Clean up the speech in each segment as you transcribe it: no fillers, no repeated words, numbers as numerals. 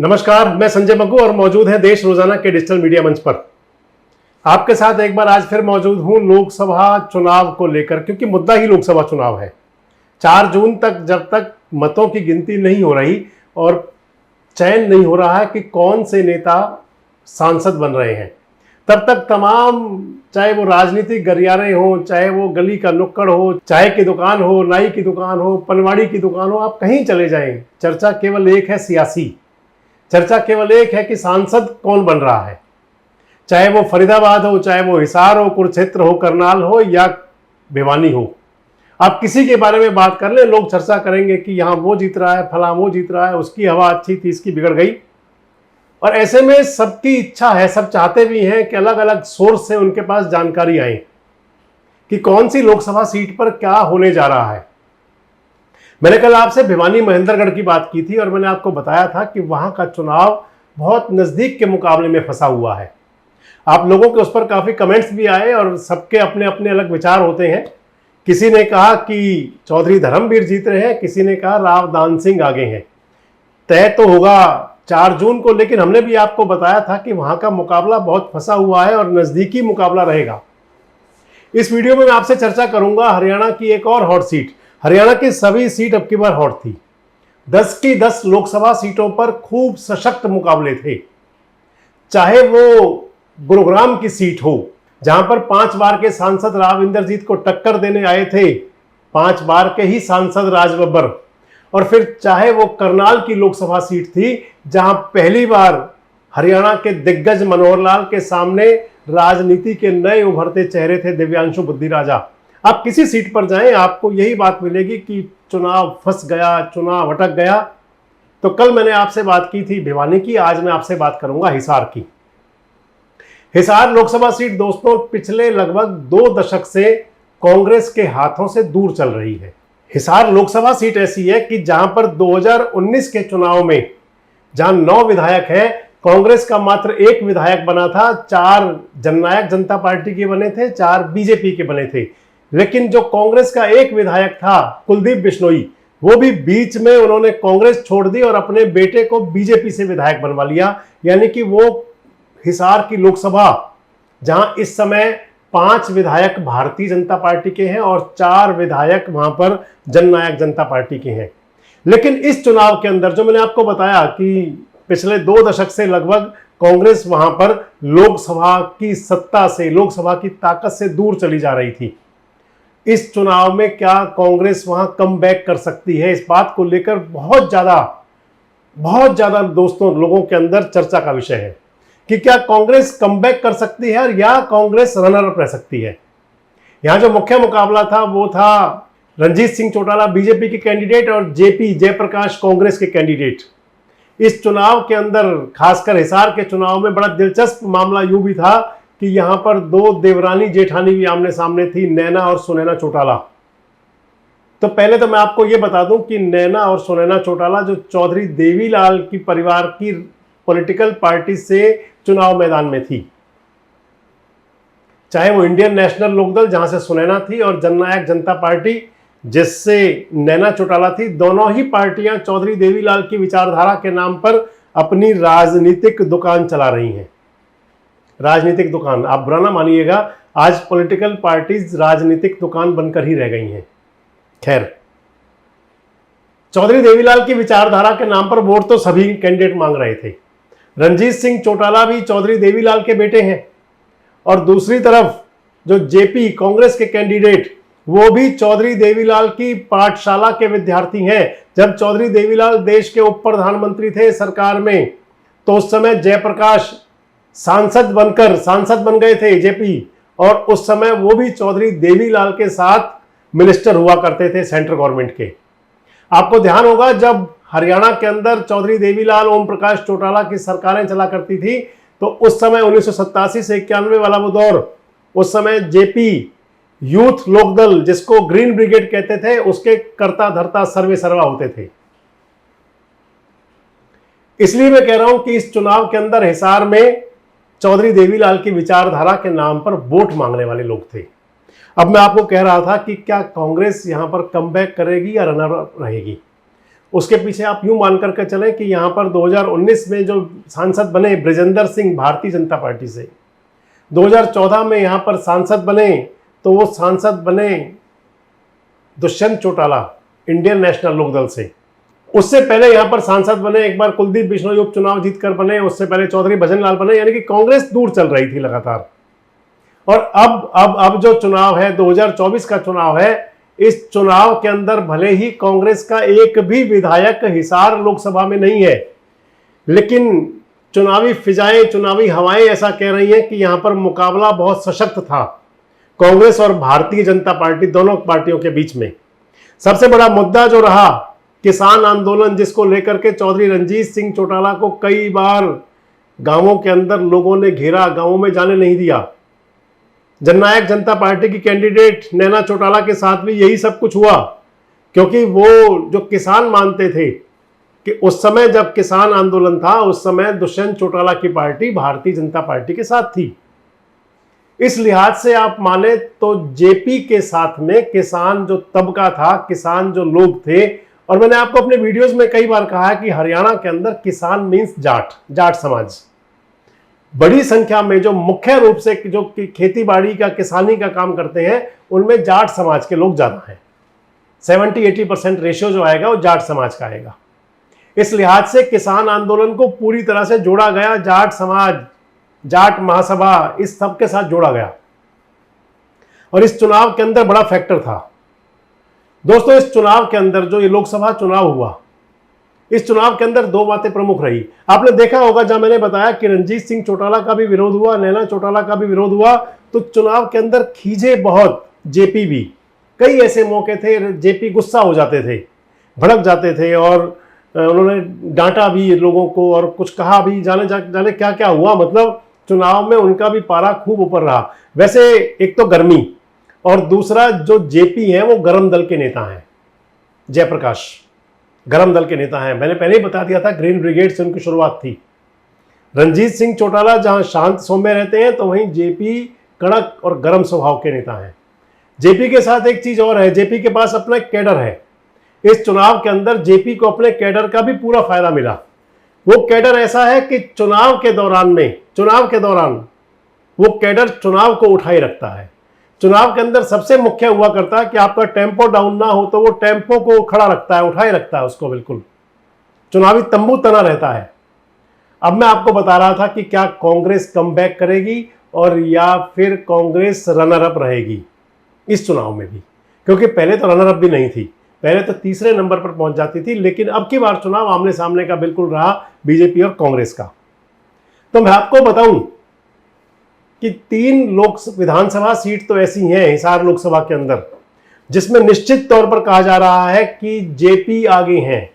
नमस्कार, मैं संजय मग्गू और मौजूद है देश रोजाना के डिजिटल मीडिया मंच पर। आपके साथ एक बार आज फिर मौजूद हूं लोकसभा चुनाव को लेकर, क्योंकि मुद्दा ही लोकसभा चुनाव है। 4 जून तक जब तक मतों की गिनती नहीं हो रही और चयन नहीं हो रहा है कि कौन से नेता सांसद बन रहे हैं, तब तक तमाम, चाहे वो राजनीतिक गलियारे हो, चाहे वो गली का नुक्कड़ हो, चाय की दुकान हो, नाई की दुकान हो, पनवाड़ी की दुकान हो, आप कहीं चले जाएं, चर्चा केवल एक है, सियासी चर्चा केवल एक है कि सांसद कौन बन रहा है। चाहे वो फरीदाबाद हो, चाहे वो हिसार हो, कुरुक्षेत्र हो, करनाल हो या भिवानी हो, आप किसी के बारे में बात कर लें, लोग चर्चा करेंगे कि यहाँ वो जीत रहा है, फला वो जीत रहा है, उसकी हवा अच्छी थी, इसकी बिगड़ गई। और ऐसे में सबकी इच्छा है, सब चाहते भी हैं कि अलग अलग सोर्स से उनके पास जानकारी आए कि कौन सी लोकसभा सीट पर क्या होने जा रहा है। मैंने कल आपसे भिवानी महेंद्रगढ़ की बात की थी और मैंने आपको बताया था कि वहां का चुनाव बहुत नजदीक के मुकाबले में फंसा हुआ है। आप लोगों के उस पर काफी कमेंट्स भी आए और सबके अपने अपने अलग विचार होते हैं। किसी ने कहा कि चौधरी धर्मवीर जीत रहे हैं, किसी ने कहा राव दान सिंह आगे हैं। तय तो होगा 4 जून को, लेकिन हमने भी आपको बताया था कि वहां का मुकाबला बहुत फंसा हुआ है और नजदीकी मुकाबला रहेगा। इस वीडियो में मैं आपसे चर्चा करूंगा हरियाणा की एक और हॉट सीट। हरियाणा की सभी सीट अब की बार हॉट थी। 10 की 10 लोकसभा सीटों पर खूब सशक्त मुकाबले थे। चाहे वो गुरुग्राम की सीट हो, जहां पर 5 बार के सांसद राव इंद्रजीत को टक्कर देने आए थे, 5 बार के ही सांसद राज बब्बर, और फिर चाहे वो करनाल की लोकसभा सीट थी, जहां पहली बार हरियाणा के दिग्गज मनोहर लाल के सामने राजनीति के नए उभरते चेहरे थे दिव्यांशु बुद्धिराजा। आप किसी सीट पर जाएं, आपको यही बात मिलेगी कि चुनाव फंस गया, चुनाव अटक गया। तो कल मैंने आपसे बात की थी भिवानी की, आज मैं आपसे बात करूंगा हिसार की। हिसार लोकसभा सीट दोस्तों पिछले लगभग 2 दशक से कांग्रेस के हाथों से दूर चल रही है। हिसार लोकसभा सीट ऐसी है कि जहां पर 2019 के चुनाव में जहां 9 विधायक हैं, कांग्रेस का मात्र 1 विधायक बना था, 4 जननायक जनता पार्टी के बने थे, 4 बीजेपी के बने थे। लेकिन जो कांग्रेस का 1 विधायक था कुलदीप बिश्नोई, वो भी बीच में उन्होंने कांग्रेस छोड़ दी और अपने बेटे को बीजेपी से विधायक बनवा लिया। यानी कि वो हिसार की लोकसभा, जहां इस समय 5 विधायक भारतीय जनता पार्टी के हैं और 4 विधायक वहां पर जननायक जनता पार्टी के हैं। लेकिन इस चुनाव के अंदर जो मैंने आपको बताया कि पिछले 2 दशक से लगभग कांग्रेस वहां पर लोकसभा की सत्ता से, लोकसभा की ताकत से दूर चली जा रही थी। इस चुनाव में क्या कांग्रेस वहां कम बैक कर सकती है, इस बात को लेकर बहुत ज्यादा दोस्तों लोगों के अंदर चर्चा का विषय है कि क्या कांग्रेस कम बैक कर सकती है या कांग्रेस रनर अप रह सकती है। यहां जो मुख्य मुकाबला था वो था रणजीत सिंह चौटाला बीजेपी के कैंडिडेट और जेपी जयप्रकाश कांग्रेस के कैंडिडेट। इस चुनाव के अंदर, खासकर हिसार के चुनाव में, बड़ा दिलचस्प मामला यूं भी था कि यहां पर 2 देवरानी जेठानी भी आमने सामने थी, नैना और सुनैना चौटाला। तो पहले तो मैं आपको यह बता दूं कि नैना और सुनैना चौटाला जो चौधरी देवीलाल की परिवार की पॉलिटिकल पार्टी से चुनाव मैदान में थी, चाहे वो इंडियन नेशनल लोकदल जहां से सुनैना थी और जननायक जनता पार्टी जिससे नैना चौटाला थी, दोनों ही पार्टियां चौधरी देवीलाल की विचारधारा के नाम पर अपनी राजनीतिक दुकान चला रही हैं। राजनीतिक दुकान, आप बुरा ना मानिएगा, आज पॉलिटिकल पार्टीज राजनीतिक दुकान बनकर ही रह गई हैं। खैर, चौधरी देवीलाल की विचारधारा के नाम पर वोट तो सभी कैंडिडेट मांग रहे थे। रणजीत सिंह चौटाला भी चौधरी देवीलाल के बेटे हैं और दूसरी तरफ जो जेपी कांग्रेस के कैंडिडेट, वो भी चौधरी देवीलाल की पाठशाला के विद्यार्थी हैं। जब चौधरी देवीलाल देश के उप प्रधानमंत्री थे सरकार में, तो उस समय जयप्रकाश सांसद बन गए थे जेपी, और उस समय वो भी चौधरी देवीलाल के साथ मिनिस्टर हुआ करते थे सेंट्रल गवर्नमेंट के। आपको ध्यान होगा जब हरियाणा के अंदर चौधरी देवीलाल, ओम प्रकाश चौटाला की सरकारें चला करती थी, तो उस समय 1987 से 91 वाला वो दौर, उस समय जेपी यूथ लोकदल, जिसको ग्रीन ब्रिगेड कहते थे, उसके कर्ता धर्ता सर्वे सर्वा होते थे। इसलिए मैं कह रहा हूं कि इस चुनाव के अंदर हिसार में चौधरी देवीलाल की विचारधारा के नाम पर वोट मांगने वाले लोग थे। अब मैं आपको कह रहा था कि क्या कांग्रेस यहां पर कमबैक करेगी या रनर अप रहेगी। उसके पीछे आप यूं मान करके चलें कि यहां पर 2019 में जो सांसद बने ब्रिजेंद्र सिंह भारतीय जनता पार्टी से, 2014 में यहां पर सांसद बने तो वो सांसद बने दुष्यंत चौटाला इंडियन नेशनल लोकदल से। उससे पहले यहां पर सांसद बने एक बार कुलदीप बिश्नोई उपचुनाव जीतकर बने, उससे पहले चौधरी भजन लाल बने, यानी कि कांग्रेस दूर चल रही थी लगातार। और अब जो चुनाव है 2024 का चुनाव है, इस चुनाव के अंदर भले ही कांग्रेस का एक भी विधायक हिसार लोकसभा में नहीं है, लेकिन चुनावी फिजाएं, चुनावी हवाएं ऐसा कह रही हैं कि यहां पर मुकाबला बहुत सशक्त था कांग्रेस और भारतीय जनता पार्टी दोनों पार्टियों के बीच में। सबसे बड़ा मुद्दा जो रहा किसान आंदोलन, जिसको लेकर के चौधरी रणजीत सिंह चौटाला को कई बार गांवों के अंदर लोगों ने घेरा, गांवों में जाने नहीं दिया। जननायक जनता पार्टी की कैंडिडेट नैना चौटाला के साथ भी यही सब कुछ हुआ, क्योंकि वो जो किसान मानते थे कि उस समय जब किसान आंदोलन था उस समय दुष्यंत चौटाला की पार्टी भारतीय जनता पार्टी के साथ थी। इस लिहाज से आप माने तो जेपी के साथ में किसान जो तबका था, किसान जो लोग थे, और मैंने आपको अपने वीडियोस में कई बार कहा है कि हरियाणा के अंदर किसान मींस जाट समाज, बड़ी संख्या में जो मुख्य रूप से जो खेती बाड़ी का, किसानी का काम करते हैं, उनमें जाट समाज के लोग ज्यादा हैं। 70-80% रेशियो जो आएगा वो जाट समाज का आएगा। इस लिहाज से किसान आंदोलन को पूरी तरह से जोड़ा गया, जाट समाज, जाट महासभा, इस सब के साथ जोड़ा गया। और इस चुनाव के अंदर बड़ा फैक्टर था दोस्तों। इस चुनाव के अंदर जो ये लोकसभा चुनाव हुआ, इस चुनाव के अंदर दो बातें प्रमुख रही। आपने देखा होगा जब मैंने बताया कि रणजीत सिंह चौटाला का भी विरोध हुआ, नैना चौटाला का भी विरोध हुआ, तो चुनाव के अंदर खींचे बहुत जेपी भी। कई ऐसे मौके थे जेपी गुस्सा हो जाते थे, भड़क जाते थे, और उन्होंने डांटा भी लोगों को और कुछ कहा भी, जाने क्या क्या हुआ। मतलब चुनाव में उनका भी पारा खूब ऊपर रहा। वैसे एक तो गर्मी, और दूसरा जो जेपी है वो गरम दल के नेता हैं। जयप्रकाश गरम दल के नेता हैं। मैंने पहले ही बता दिया था, ग्रीन ब्रिगेड से उनकी शुरुआत थी। रणजीत सिंह चौटाला जहां शांत सौम्य रहते हैं, तो वहीं जेपी कड़क और गरम स्वभाव के नेता हैं। जेपी के साथ एक चीज और है, जेपी के पास अपना कैडर है। इस चुनाव के अंदर जेपी को अपने कैडर का भी पूरा फायदा मिला। वो कैडर ऐसा है कि चुनाव के दौरान वो कैडर चुनाव को उठाए रखता है। चुनाव के अंदर सबसे मुख्य हुआ करता है कि आपका टेम्पो डाउन ना हो तो वो टेम्पो को खड़ा रखता है, उठाए रखता है उसको, बिल्कुल चुनावी तंबू तना रहता है। अब मैं आपको बता रहा था कि क्या कांग्रेस कमबैक करेगी और या फिर कांग्रेस रनर अप रहेगी इस चुनाव में भी, क्योंकि पहले तो रनर अप भी नहीं थी, पहले तो तीसरे नंबर पर पहुंच जाती थी। लेकिन अब की बार चुनाव आमने सामने का बिल्कुल रहा बीजेपी और कांग्रेस का। तो मैं आपको बताऊं कि 3 विधानसभा सीट तो ऐसी हैं हिसार लोकसभा के अंदर, जिसमें निश्चित तौर पर कहा जा रहा है कि जेपी आगे हैं।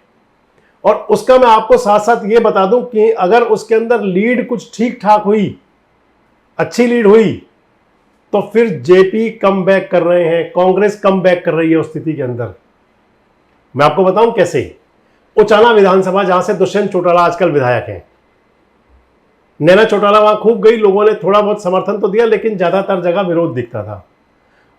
और उसका मैं आपको साथ साथ ये बता दूं कि अगर उसके अंदर लीड कुछ ठीक ठाक हुई, अच्छी लीड हुई, तो फिर जेपी कम बैक कर रहे हैं, कांग्रेस कम बैक कर रही है उस स्थिति के अंदर। मैं आपको बताऊं कैसे। उचाना विधानसभा, जहां से दुष्यंत चौटाला आजकल विधायक हैं, नैना चौटाला वहां खूब गई, लोगों ने थोड़ा बहुत समर्थन तो दिया, लेकिन ज्यादातर जगह विरोध दिखता था।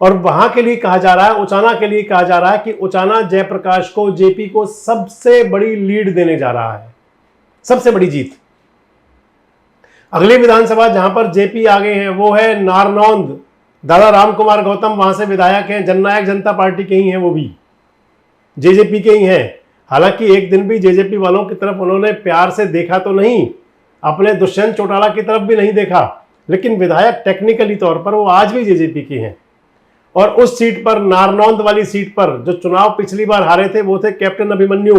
और वहां के लिए कहा जा रहा है, उचाना के लिए कहा जा रहा है कि उचाना जयप्रकाश को, जेपी को सबसे बड़ी लीड देने जा रहा है, सबसे बड़ी जीत। अगली विधानसभा जहां पर जेपी आगे हैं वो है नारनौंद। दादा राम कुमार गौतम वहां से विधायक हैं, जननायक जनता पार्टी के ही हैं, वो भी जेजेपी के ही हैं। हालांकि एक दिन भी जेजेपी वालों की तरफ उन्होंने प्यार से देखा तो नहीं, अपने दुष्यंत चौटाला की तरफ भी नहीं देखा, लेकिन विधायक टेक्निकली तौर पर वो आज भी जेजेपी के हैं। और उस सीट पर, नारनौंद वाली सीट पर, जो चुनाव पिछली बार हारे थे वो थे कैप्टन अभिमन्यु।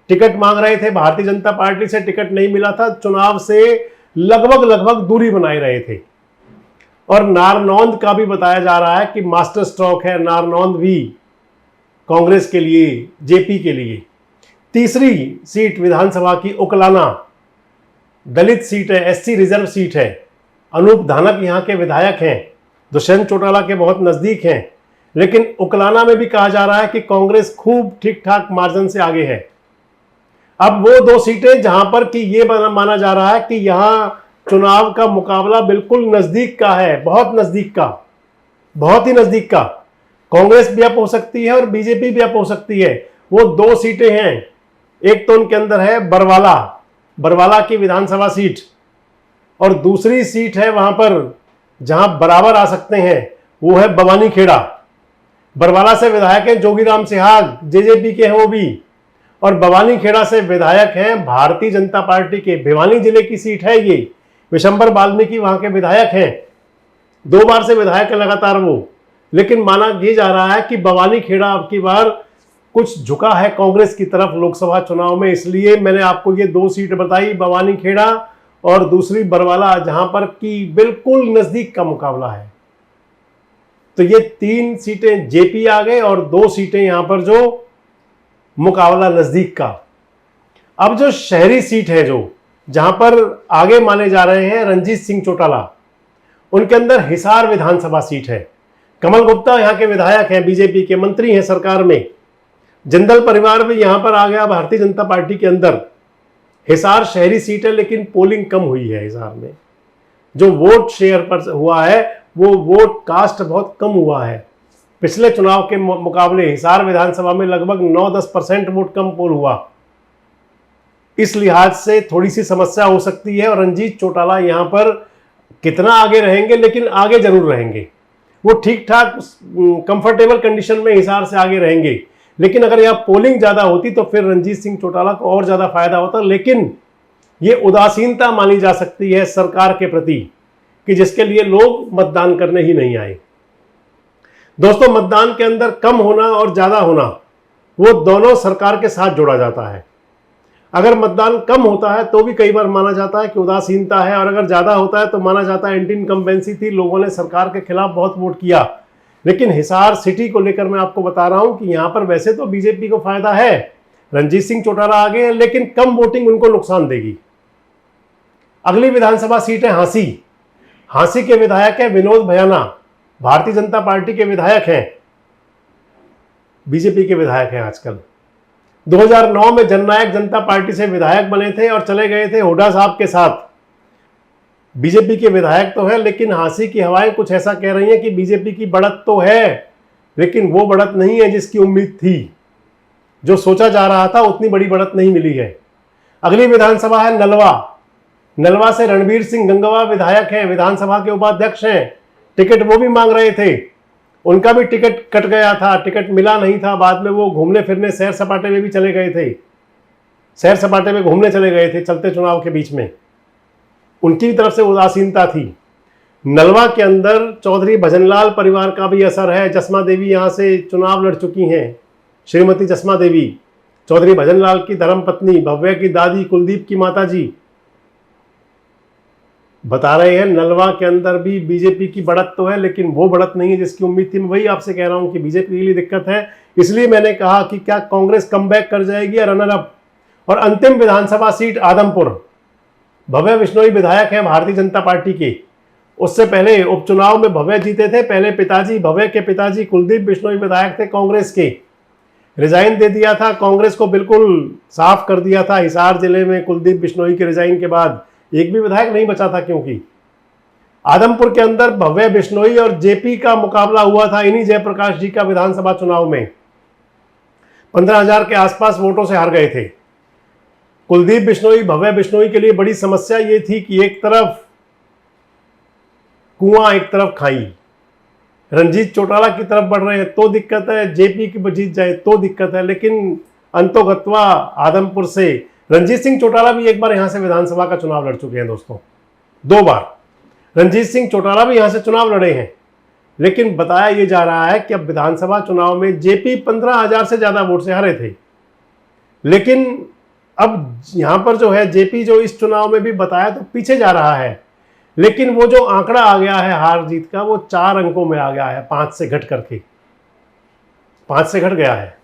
टिकट मांग रहे थे, भारतीय जनता पार्टी से टिकट नहीं मिला था, चुनाव से लगभग दूरी बनाए रहे थे। और नारनौंद का भी बताया जा रहा है कि मास्टर स्ट्रोक है नारनौंद भी कांग्रेस के लिए, जेपी के लिए। तीसरी सीट विधानसभा की उकलाना, दलित सीट है, एससी रिजर्व सीट है। अनूप धानक यहाँ के विधायक हैं, दुष्यंत चौटाला के बहुत नजदीक हैं, लेकिन उकलाना में भी कहा जा रहा है कि कांग्रेस खूब ठीक ठाक मार्जिन से आगे है। अब वो 2 सीटें जहां पर कि ये माना जा रहा है कि यहां चुनाव का मुकाबला बिल्कुल नजदीक का है, बहुत नजदीक का, बहुत ही नजदीक का। कांग्रेस भी अप हो सकती है और बीजेपी भी अप हो सकती है। वो 2 सीटें हैं एक तो उनके अंदर है बरवाला, बरवाला की विधानसभा सीट, और दूसरी सीट है वहां पर जहां बराबर आ सकते हैं, वो है बवानी खेड़ा। बरवाला से विधायक हैं जोगीराम सिहाग, जेजेपी के हैं वो भी, और बवानी खेड़ा से विधायक हैं भारतीय जनता पार्टी के। भिवानी जिले की सीट है ये, विशंबर वाल्मीकि वहां के विधायक हैं, 2 बार से विधायक है लगातार वो। लेकिन माना ये जा रहा है कि बवानी खेड़ा अब की बार कुछ झुका है कांग्रेस की तरफ लोकसभा चुनाव में, इसलिए मैंने आपको ये 2 सीट बताई, बवानी खेड़ा और दूसरी बरवाला, जहां पर की बिल्कुल नजदीक का मुकाबला है। तो ये 3 सीटें जेपी आ गए और 2 सीटें यहां पर जो मुकाबला नजदीक का। अब जो शहरी सीट है, जो जहां पर आगे माने जा रहे हैं रणजीत सिंह चौटाला, उनके अंदर हिसार विधानसभा सीट है। कमल गुप्ता यहां के विधायक हैं, बीजेपी के मंत्री हैं सरकार में। जिंदल परिवार भी यहां पर आ गया भारतीय जनता पार्टी के अंदर। हिसार शहरी सीट है, लेकिन पोलिंग कम हुई है हिसार में। जो वोट शेयर पर हुआ है, वो वोट कास्ट बहुत कम हुआ है। पिछले चुनाव के मुकाबले हिसार विधानसभा में लगभग 9-10% वोट कम पोल हुआ। इस लिहाज से थोड़ी सी समस्या हो सकती है, और रंजीत चौटाला यहां पर कितना आगे रहेंगे, लेकिन आगे जरूर रहेंगे। वो ठीक ठाक कंफर्टेबल कंडीशन में हिसार से आगे रहेंगे। लेकिन अगर यहाँ पोलिंग ज्यादा होती तो फिर रणजीत सिंह चौटाला को और ज्यादा फायदा होता। लेकिन ये उदासीनता मानी जा सकती है सरकार के प्रति, कि जिसके लिए लोग मतदान करने ही नहीं आए। दोस्तों, मतदान के अंदर कम होना और ज्यादा होना, वो दोनों सरकार के साथ जोड़ा जाता है। अगर मतदान कम होता है तो भी कई बार माना जाता है कि उदासीनता है, और अगर ज्यादा होता है तो माना जाता है एंटी इनकम्बेंसी थी, लोगों ने सरकार के खिलाफ बहुत वोट किया। लेकिन हिसार सिटी को लेकर मैं आपको बता रहा हूं कि यहां पर वैसे तो बीजेपी को फायदा है, रणजीत सिंह चौटाला आगे हैं, लेकिन कम वोटिंग उनको नुकसान देगी। अगली विधानसभा सीट है हांसी। हांसी के विधायक है विनोद भयाना, भारतीय जनता पार्टी के विधायक हैं, बीजेपी के विधायक हैं आजकल। 2009 में जननायक जनता पार्टी से विधायक बने थे और चले गए थे हुड्डा साहब के साथ। बीजेपी के विधायक तो है, लेकिन हांसी की हवाएं कुछ ऐसा कह रही हैं कि बीजेपी की बढ़त तो है, लेकिन वो बढ़त नहीं है जिसकी उम्मीद थी। जो सोचा जा रहा था उतनी बड़ी बढ़त नहीं मिली है। अगली विधानसभा है नलवा। नलवा से रणवीर सिंह गंगवा विधायक हैं, विधानसभा के उपाध्यक्ष हैं। टिकट वो भी मांग रहे थे, उनका भी टिकट कट गया था, टिकट मिला नहीं था। बाद में वो घूमने फिरने सैर सपाटे में भी चले गए थे, सैर सपाटे में घूमने चले गए थे चलते चुनाव के बीच में। उनकी तरफ से उदासीनता थी। नलवा के अंदर चौधरी भजनलाल परिवार का भी असर है। जसमा देवी यहां से चुनाव लड़ चुकी हैं, श्रीमती जसमा देवी, चौधरी भजनलाल की धर्मपत्नी, भव्य की दादी, कुलदीप की माताजी। बता रहे हैं नलवा के अंदर भी बीजेपी की बढ़त तो है, लेकिन वो बढ़त नहीं है जिसकी उम्मीद थी। मैं वही आपसे कह रहा हूं कि बीजेपी के लिए दिक्कत है। इसलिए मैंने कहा कि क्या कांग्रेस कमबैक कर जाएगी या रनर अप। और अंतिम विधानसभा सीट आदमपुर। भव्य बिश्नोई विधायक हैं भारतीय जनता पार्टी के। उससे पहले उपचुनाव में भव्य जीते थे। पहले पिताजी, भव्य के पिताजी कुलदीप बिश्नोई विधायक थे कांग्रेस के, रिजाइन दे दिया था, कांग्रेस को बिल्कुल साफ कर दिया था। हिसार जिले में कुलदीप बिश्नोई के रिजाइन के बाद एक भी विधायक नहीं बचा था, क्योंकि आदमपुर के अंदर भव्य बिश्नोई और जेपी का मुकाबला हुआ था इन्हीं जयप्रकाश जी का विधानसभा चुनाव में। 15,000 के आसपास वोटों से हार गए थे। कुलदीप बिश्नोई, भव्य बिश्नोई के लिए बड़ी समस्या ये थी कि एक तरफ कुआं एक तरफ खाई। रणजीत चौटाला की तरफ बढ़ रहे हैं तो दिक्कत है, जेपी की जीत जाए तो दिक्कत है। लेकिन अंतोगत्वा आदमपुर से रणजीत सिंह चौटाला भी एक बार यहां से विधानसभा का चुनाव लड़ चुके हैं दोस्तों, 2 बार रणजीत सिंह चौटाला भी यहां से चुनाव लड़े हैं। लेकिन बताया यह जा रहा है कि अब विधानसभा चुनाव में जेपी 15,000 से ज्यादा वोट से हारे थे। लेकिन अब यहां पर जो है जेपी, जो इस चुनाव में भी बताया तो पीछे जा रहा है। लेकिन वो जो आंकड़ा आ गया है हार जीत का, वो 4 अंकों में आ गया है, 5 से घट करके 5 से घट गया है।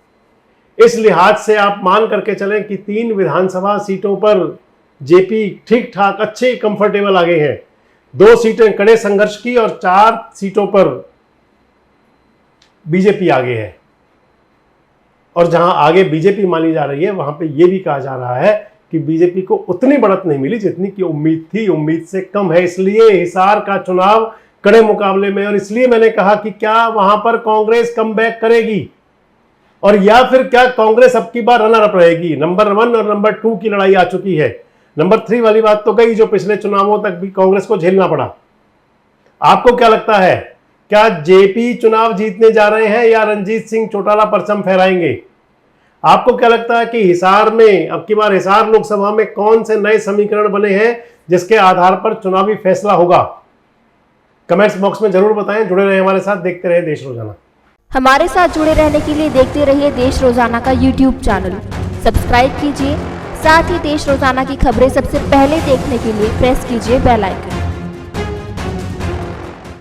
इस लिहाज से आप मान करके चलें कि 3 विधानसभा सीटों पर जेपी ठीक ठाक अच्छे कंफर्टेबल आगे हैं। 2 सीटें कड़े संघर्ष की और 4 सीटों पर बीजेपी आगे है। और जहां आगे बीजेपी मानी जा रही है, वहां पे यह भी कहा जा रहा है कि बीजेपी को उतनी बढ़त नहीं मिली जितनी की उम्मीद थी, उम्मीद से कम है। इसलिए हिसार का चुनाव कड़े मुकाबले में, और इसलिए मैंने कहा कि क्या वहां पर कांग्रेस कमबैक करेगी। और या फिर क्या कांग्रेस अब की बार रनर अप रहेगी? नंबर 1 और नंबर 2 की लड़ाई आ चुकी है। नंबर 3 वाली बात तो गई, जो पिछले चुनावों तक भी कांग्रेस को झेलना पड़ा। आपको क्या लगता है, क्या जेपी चुनाव जीतने जा रहे हैं या रणजीत सिंह चौटाला परचम फहराएंगे? आपको क्या लगता है कि हिसार में अब की बार हिसार लोकसभा में कौन से नए समीकरण बने हैं जिसके आधार पर चुनावी फैसला होगा? कमेंट्स बॉक्स में जरूर बताएं। जुड़े रहे हमारे साथ, देखते रहे देश रोजाना। हमारे साथ जुड़े रहने के लिए देखते रहिए देश रोजाना का यूट्यूब चैनल सब्सक्राइब कीजिए। साथ ही देश रोजाना की खबरें सबसे पहले देखने के लिए प्रेस कीजिए बेल आइकन।